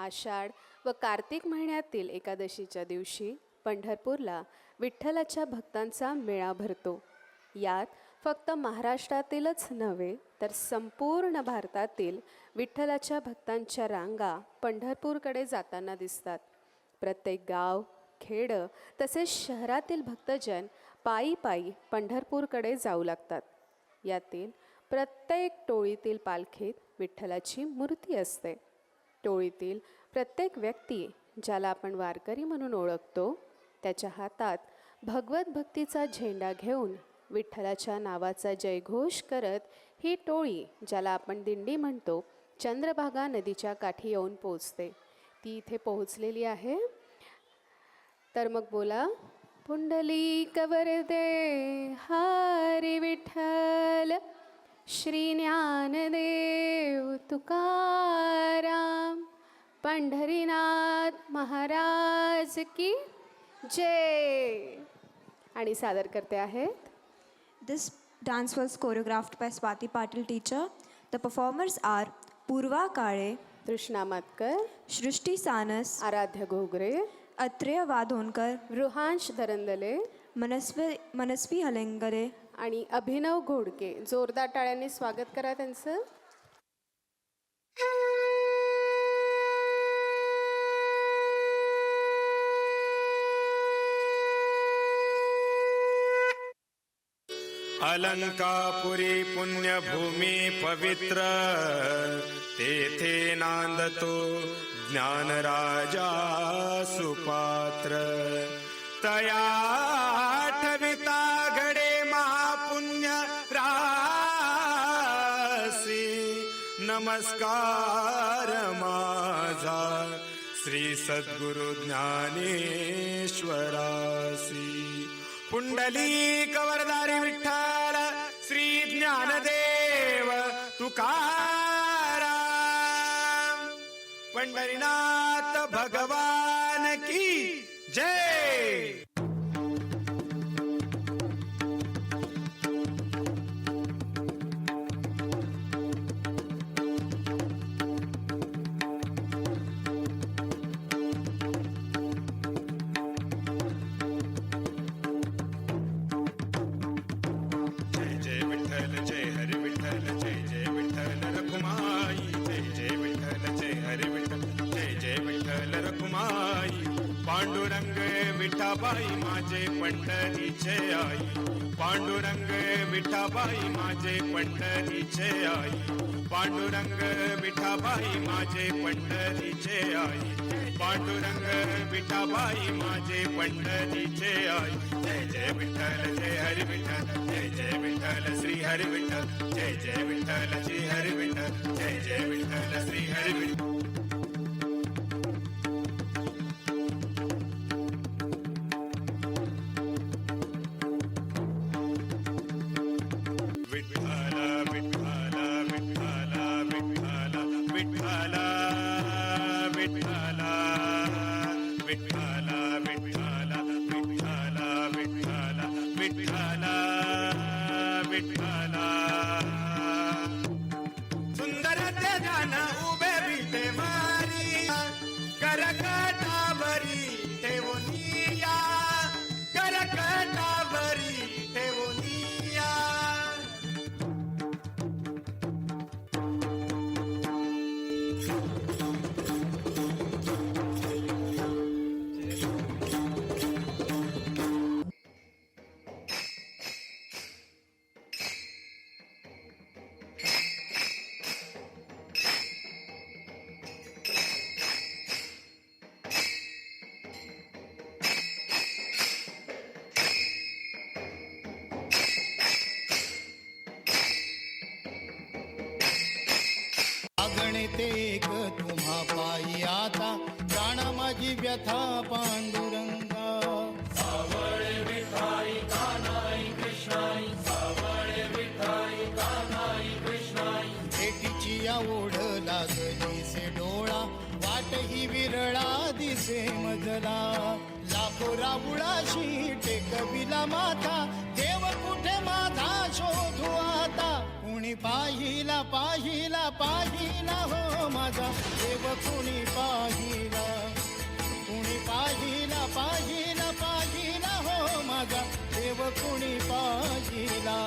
आषाढ व कार्तिक महिन्यातील एकादशीच्या दिवशी पंढरपूरला विठ्ठलाच्या भक्तांचा मेळा भरतो. यात फक्त महाराष्ट्रातीलच नव्हे तर संपूर्ण भारतातील विठ्ठलाच्या भक्तांच्या रांगा पंढरपूरकडे जाताना दिसतात. प्रत्येक गाव, खेड तसेच शहरातील भक्तजन पायी पायी पंढरपूरकडे जाऊ लागतात. यातील प्रत्येक टोळीतील पालखीत विठ्ठलाची मूर्ती असते. टोळीतील प्रत्येक व्यक्ती, ज्याला आपण वारकरी म्हणून ओळखतो, त्याच्या हातात भगवत भक्तीचा झेंडा घेऊन विठ्ठलाच्या नावाचा जयघोष करत ही टोळी, ज्याला आपण दिंडी म्हणतो, चंद्रभागा नदीच्या काठी येऊन पोचते. ती इथे पोहोचलेली आहे. तर मग बोला, पुंडलिक वरदे हरी विठ्ठल, श्री ज्ञानदेव तुकाराम, पंढरीनाथ महाराज की जय. आणि सादर करते आहेत. This dance was choreographed by Swati Patil teacher. The performers are Purva Kale, तृष्णा मातकर, Shrishti Sanas, आराध्य Ghogre, Atreya Vadhonkar, रुहांश Darandale Manasvi Halengare. आणि अभिनव घोडके. जोरदार टाळ्यांनी स्वागत करा त्यांचं. अलंकापुरी पुण्यभूमी पवित्र, तेथे नांदतो ज्ञानराजा सुपात्र. तया आठविता घडे महापुण्य रासी, नमस्कार माझा श्री सद्गुरु ज्ञानेश्वरासी. पुंडलिक वरदारी विठ्ठल, श्री ज्ञानदेव तुकाराम, पंढरीनाथ भगवान की जय. पांडुरंग विठाबाई माझे पंढरीचे आई, पांडुरंग विठाबाई माझे पंढरीचे आई, पांडुरंग विठाबाई माझे पंढरीचे आई, पांडुरंग विठाबाई माझे पंढरीचे आई. जय जय विठ्ठल जय हरी विठ्ठल, जय जय विठ्ठल श्री हरी विठ्ठल, जय जय विठ्ठल श्री हरी विठ्ठल, जय जय विठ्ठल श्री हरी विठ्ठल. सुंदर ते जान उभे बिटे मारी, करकटावरी ठेवूनिया, करकटावरी ठेवूनिया. गणिते एक तुम्हा पायी आता, प्राण माझी व्यथा पांडुरंगा. सावळे विठाई कानाई कृष्णाई, सावळे विठाई कानाई कृष्णाई. भेटीची या ओढ लागली से डोळा, वाट ही विरळा दिसे मजला. लाखो राबुळाशी टेकविला माथा, देव कुठे माझा शोधू आता. कुणी पाहिला पाहिला पाहिला हो माझा देव कुणी पाहिला, कुणी पाहिला पाहिला पाहिला हो माझा देव कुणी पाहिला.